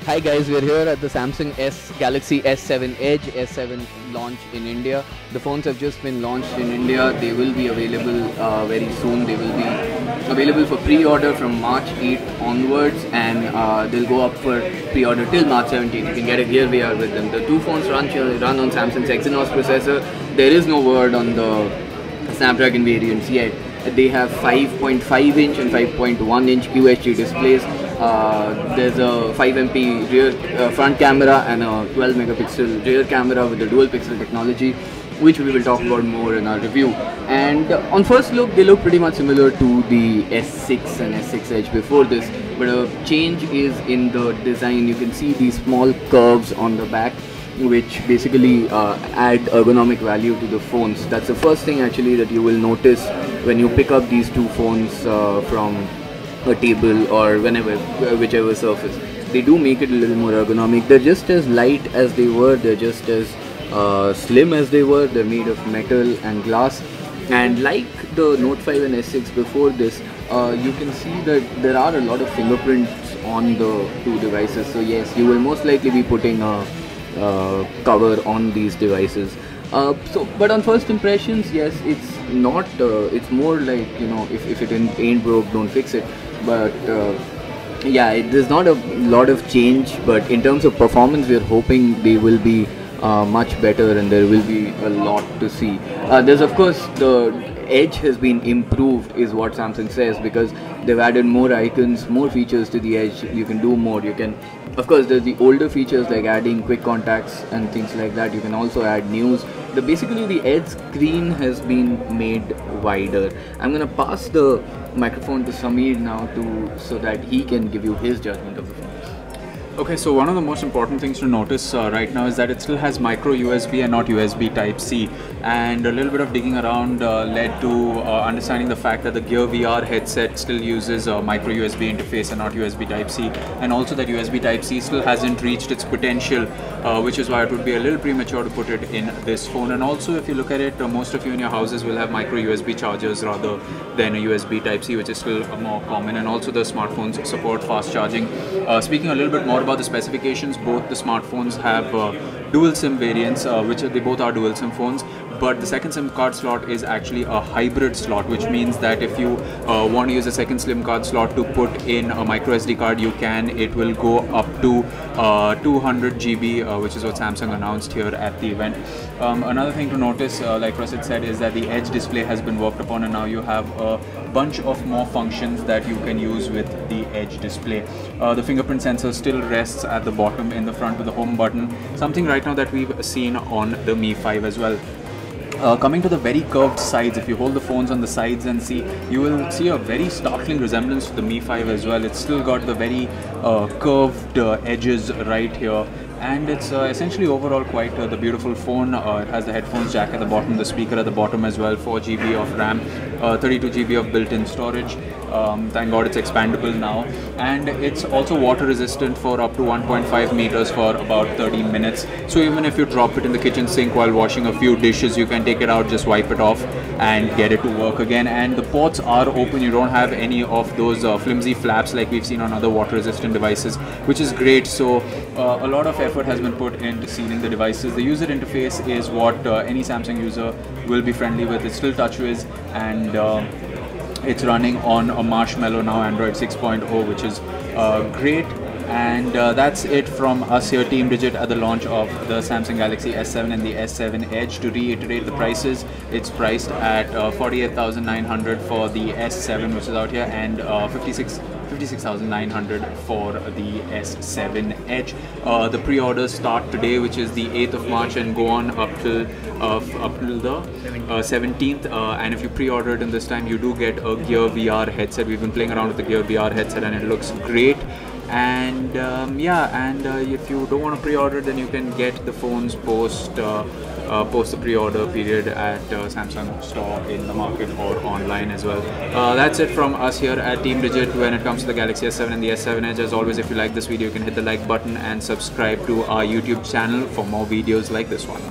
Hi guys, we're here at the Samsung Galaxy S7 Edge S7 launch in India. The phones have just been launched in India. They will be available very soon. They will be available for pre-order from March 8th onwards, and they'll go up for pre-order till March 17th. You can get a Gear VR with them. The two phones run on Samsung's Exynos processor. There is no word on the Snapdragon variants yet. They have 5.5 inch and 5.1 inch quadHD displays. There's a 5MP rear front camera and a 12 megapixel rear camera with the dual pixel technology, which we will talk about more in our review. And on first look, they look pretty much similar to the S6 and S6 Edge before this, but a change is in the design. You can see these small curves on the back, which basically add ergonomic value to the phones. That's the first thing actually that you will notice when you pick up these two phones from a table or whichever surface. They do make it a little more ergonomic. They're just as light as they were, they're just as slim as they were. They're made of metal and glass, and like the Note 5 and S6 before this, you can see that there are a lot of fingerprints on the two devices. So yes, you will most likely be putting a cover on these devices. But on first impressions, yes, it's not. It's more like, you know, if it ain't broke, don't fix it. But yeah, there's not a lot of change. But in terms of performance, we're hoping they will be much better, and there will be a lot to see. There's of course the Edge has been improved, is what Samsung says, because they've added more icons, more features to the Edge. You can do more. You can, of course, there's the older features like adding quick contacts and things like that. You can also add news. Basically, the Edge screen has been made wider. I'm gonna pass the microphone to Sameer now so that he can give you his judgment of the phone. Okay, so one of the most important things to notice right now is that it still has micro USB and not USB Type-C, and a little bit of digging around led to understanding the fact that the Gear VR headset still uses a micro USB interface and not USB Type-C, and also that USB Type-C still hasn't reached its potential, which is why it would be a little premature to put it in this phone. And also, if you look at it, most of you in your houses will have micro USB chargers rather than a USB Type-C, which is still more common, and also the smartphones support fast charging. Speaking a little bit more about the specifications, both the smartphones have dual SIM variants, which they both are dual SIM phones, but the second SIM card slot is actually a hybrid slot, which means that if you want to use a second SIM card slot to put in a microSD card, you can. It will go up to 200 GB, which is what Samsung announced here at the event. Another thing to notice, like Prasid said, is that the Edge display has been worked upon, and now you have a bunch of more functions that you can use with the Edge display. The fingerprint sensor still rests at the bottom in the front with the home button, something right now that we've seen on the Mi 5 as well. Coming to the very curved sides, if you hold the phones on the sides and see, you will see a very startling resemblance to the Mi 5 as well. It's still got the very curved edges right here, and it's essentially overall quite the beautiful phone. It has the headphones jack at the bottom, the speaker at the bottom as well, 4 GB of RAM, 32 GB of built-in storage. Thank God it's expandable now, and it's also water resistant for up to 1.5 meters for about 30 minutes. So even if you drop it in the kitchen sink while washing a few dishes, you can take it out, just wipe it off and get it to work again. And the ports are open. You don't have any of those flimsy flaps like we've seen on other water resistant devices, which is great. So a lot of effort has been put into sealing the devices. The user interface is what any Samsung user will be friendly with. It's still TouchWiz, and it's running on a Marshmallow now, Android 6.0, which is great. And that's it from us here, Team Digit, at the launch of the Samsung Galaxy S7 and the S7 Edge. To reiterate the prices, it's priced at 48,900 for the S7, which is out here, and 56,900 for the S7 Edge. The pre-orders start today, which is the 8th of March, and go on up till the 17th. And if you pre-order it in this time, you do get a Gear VR headset. We've been playing around with the Gear VR headset, and it looks great. And if you don't want to pre-order, then you can get the phones post the pre-order period at Samsung store in the market or online as well. That's it from us here at Team Digit when it comes to the Galaxy S7 and the S7 Edge. As always, if you like this video, you can hit the like button and subscribe to our YouTube channel for more videos like this one.